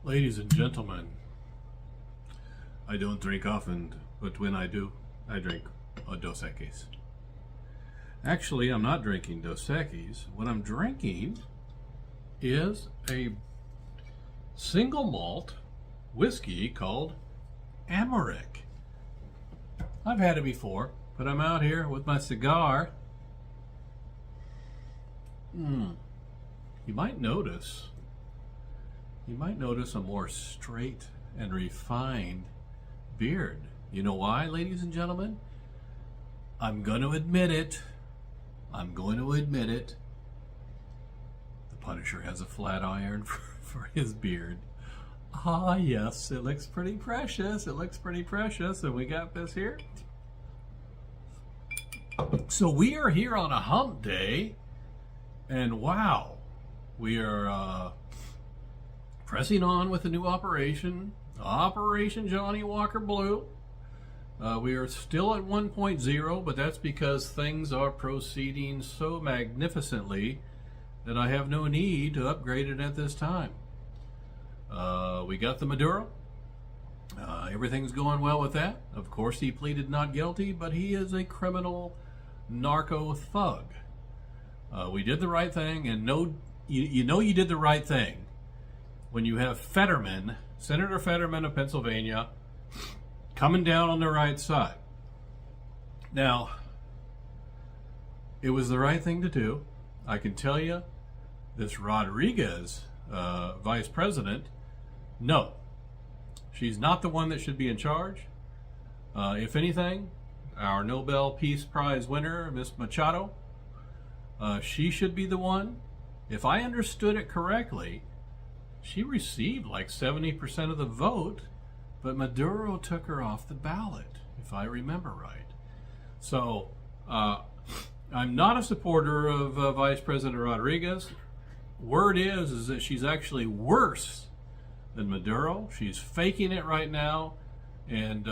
Ladies and gentlemen, I don't drink often, but when I do, I drink a Dos Equis. Actually, I'm not drinking Dos Equis. What I'm drinking is a single malt whiskey called Amarick. I've had it before, but I'm out here with my cigar. You might notice a more straight and refined beard. You know why, ladies and gentlemen? I'm going to admit it. The Punisher has a flat iron for his beard. Ah, yes, it looks pretty precious. And we got this here. So we are here on a hump day. And wow, we are pressing on with a new operation, Operation Johnny Walker Blue. We are still at 1.0, but that's because things are proceeding so magnificently that I have no need to upgrade it at this time. We got the Maduro. Everything's going well with that. Of course, he pleaded not guilty, but he is a criminal narco thug. We did the right thing, and you did the right thing when you have Fetterman, Senator Fetterman of Pennsylvania, coming down on the right side. Now, it was the right thing to do. I can tell you, this Rodriguez, vice president, no, she's not the one that should be in charge. If anything, our Nobel Peace Prize winner, Miss Machado, she should be the one. If I understood it correctly, she received like 70% of the vote, but Maduro took her off the ballot, if I remember right. So, I'm not a supporter of Vice President Rodriguez. Word is that she's actually worse than Maduro. She's faking it right now, and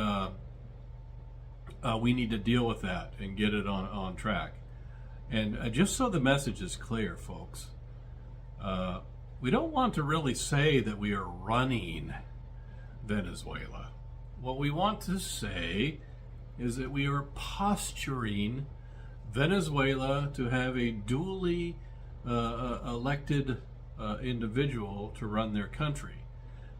we need to deal with that and get it on track. And just so the message is clear, folks, we don't want to really say that we are running Venezuela. What we want to say is that we are posturing Venezuela to have a duly elected individual to run their country.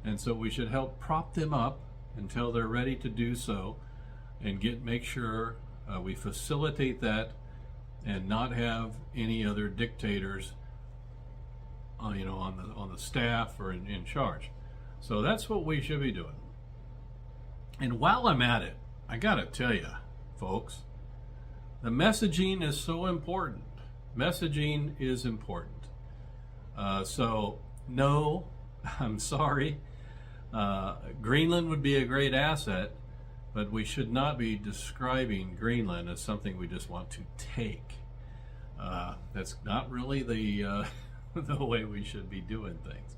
And so we should help prop them up until they're ready to do so, and make sure we facilitate that and not have any other dictators on the staff or in charge. So that's what we should be doing. And while I'm at it, I gotta tell you, folks, the messaging is so important. Messaging is important. So no, I'm sorry. Greenland would be a great asset, but we should not be describing Greenland as something we just want to take. That's not really the way we should be doing things.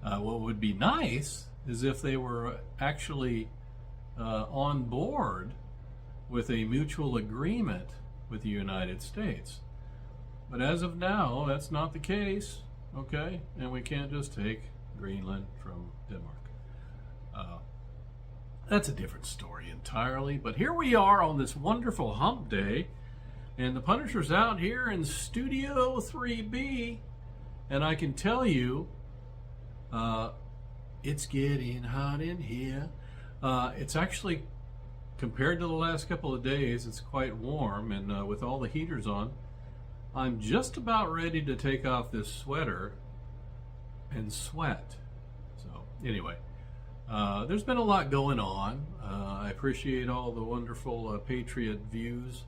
What would be nice is if they were actually on board with a mutual agreement with the United States. But as of now, that's not the case, okay? And we can't just take Greenland from Denmark. That's a different story entirely. But here we are on this wonderful hump day, and the Punisher's out here in Studio 3B, and I can tell you, it's getting hot in here. It's actually, compared to the last couple of days, it's quite warm, and with all the heaters on, I'm just about ready to take off this sweater and sweat. So anyway, there's been a lot going on. I appreciate all the wonderful Patriot views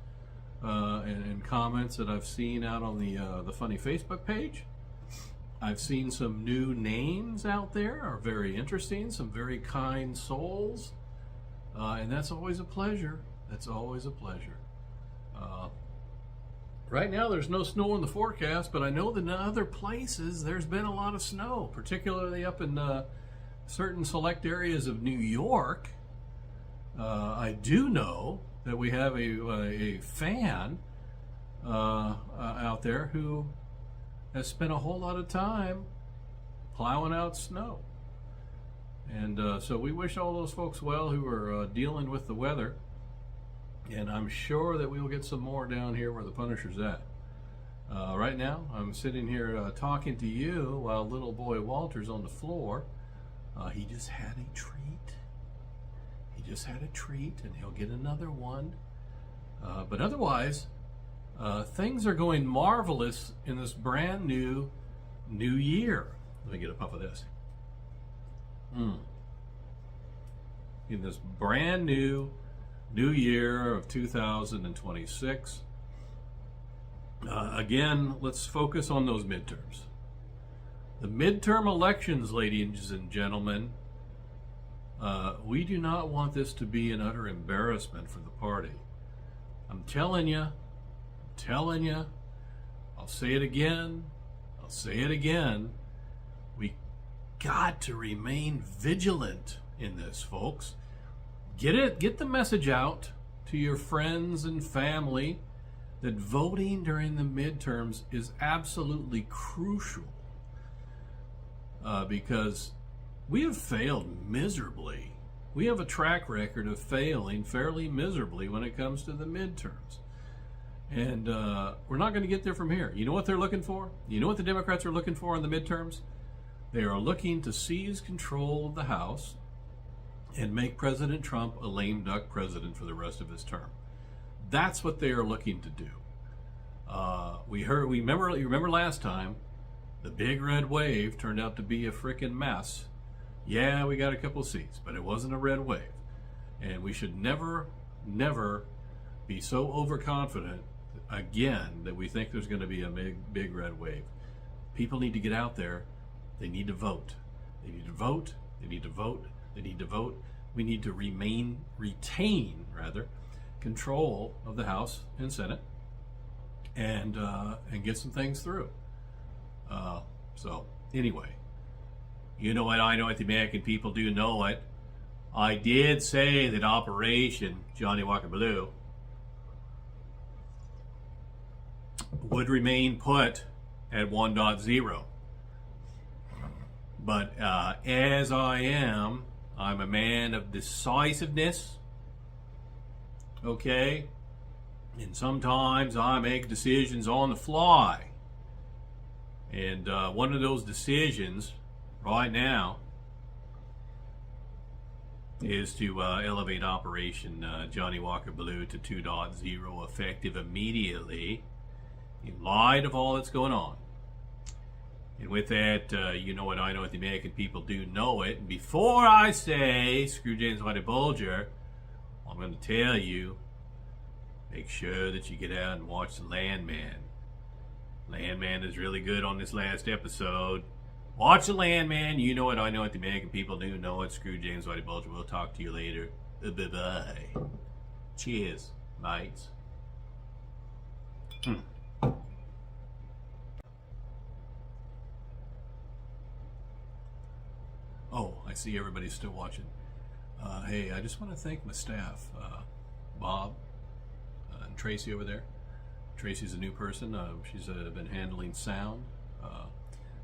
and comments that I've seen out on the funny Facebook page. I've seen some new names out there, are very interesting, some very kind souls, and that's always a pleasure. Right now there's no snow in the forecast, but I know that in other places there's been a lot of snow, particularly up in certain select areas of New York. I do know that we have a fan out there who has spent a whole lot of time plowing out snow. And so we wish all those folks well who are dealing with the weather. And I'm sure that we will get some more down here where the Punisher's at. Right now, I'm sitting here talking to you while little boy Walter's on the floor. He just had a treat. He just had a treat, and he'll get another one. But otherwise, things are going marvelous in this brand new year. Let me get a puff of this. In this brand new year of 2026. Again, let's focus on those midterms. The midterm elections, ladies and gentlemen, we do not want this to be an utter embarrassment for the party. I'm telling you, I'll say it again, we got to remain vigilant in this, folks. Get the message out to your friends and family that voting during the midterms is absolutely crucial, because we have failed miserably. We have a track record of failing fairly miserably when it comes to the midterms. And we're not going to get there from here. You know what they're looking for? You know what the Democrats are looking for in the midterms? They are looking to seize control of the House and make President Trump a lame duck president for the rest of his term. That's what they are looking to do. You remember last time, the big red wave turned out to be a frickin' mess. Yeah, we got a couple seats, but it wasn't a red wave. And we should never be so overconfident again that we think there's going to be a big red wave. People need to get out there. They need to vote. They need to vote. They need to vote. They need to vote. We need to retain control of the House and Senate, and get some things through. So anyway, you know what? I know what the American people do know it. I did say that Operation Johnny Walker Blue would remain put at 1.0. But as I'm a man of decisiveness, okay? And sometimes I make decisions on the fly. And one of those decisions right now is to elevate Operation Johnny Walker Blue to 2.0 effective immediately in light of all that's going on. And with that, you know what? I know what the American people do know it. And before I say screw James Whitey Bulger, I'm going to tell you, make sure that you get out and watch The Landman. Landman is really good on this last episode. Watch The Landman. You know what? I know what the American people do know it. Screw James Whitey Bulger. We'll talk to you later. Bye-bye. Cheers, mates. Oh, I see everybody's still watching. Hey, I just want to thank my staff, Bob and Tracy over there. Tracy's a new person. She's been handling sound.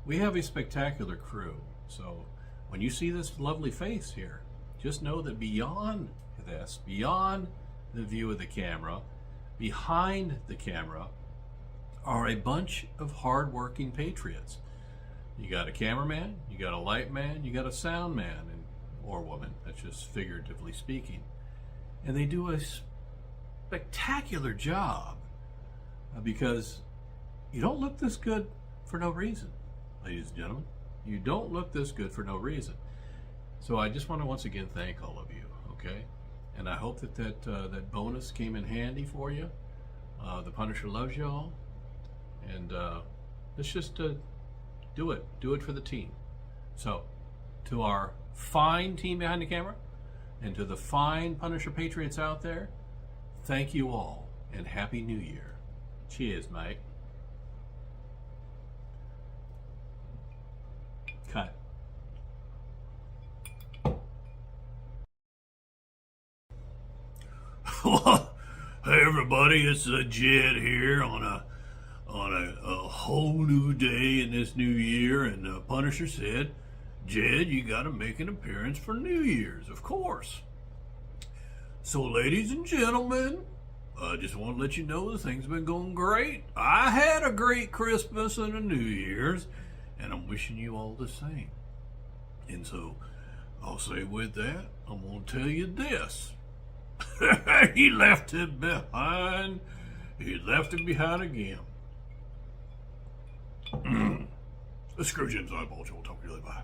We have a spectacular crew. So when you see this lovely face here, just know that beyond this, beyond the view of the camera, behind the camera, are a bunch of hardworking patriots. You got a cameraman, you got a light man, you got a sound man, or woman, that's just figuratively speaking. And they do a spectacular job, because you don't look this good for no reason, ladies and gentlemen. You don't look this good for no reason. So I just want to once again thank all of you, okay? And I hope that bonus came in handy for you. The Punisher loves y'all. And let's just do it for the team. So, to our fine team behind the camera, and to the fine Punisher Patriots out there, thank you all, and Happy New Year. Cheers, mate. Cut. Hey everybody, it's Jed here on a whole new day in this new year, and Punisher said, Jed, you got to make an appearance for New Year's, of course. So, ladies and gentlemen, I just want to let you know that things have been going great. I had a great Christmas and a New Year's, and I'm wishing you all the same. And so, I'll say with that, I'm going to tell you this. He left it behind. He left it behind again. The Scrooge Inside Ball Show. Talk to you later. Bye.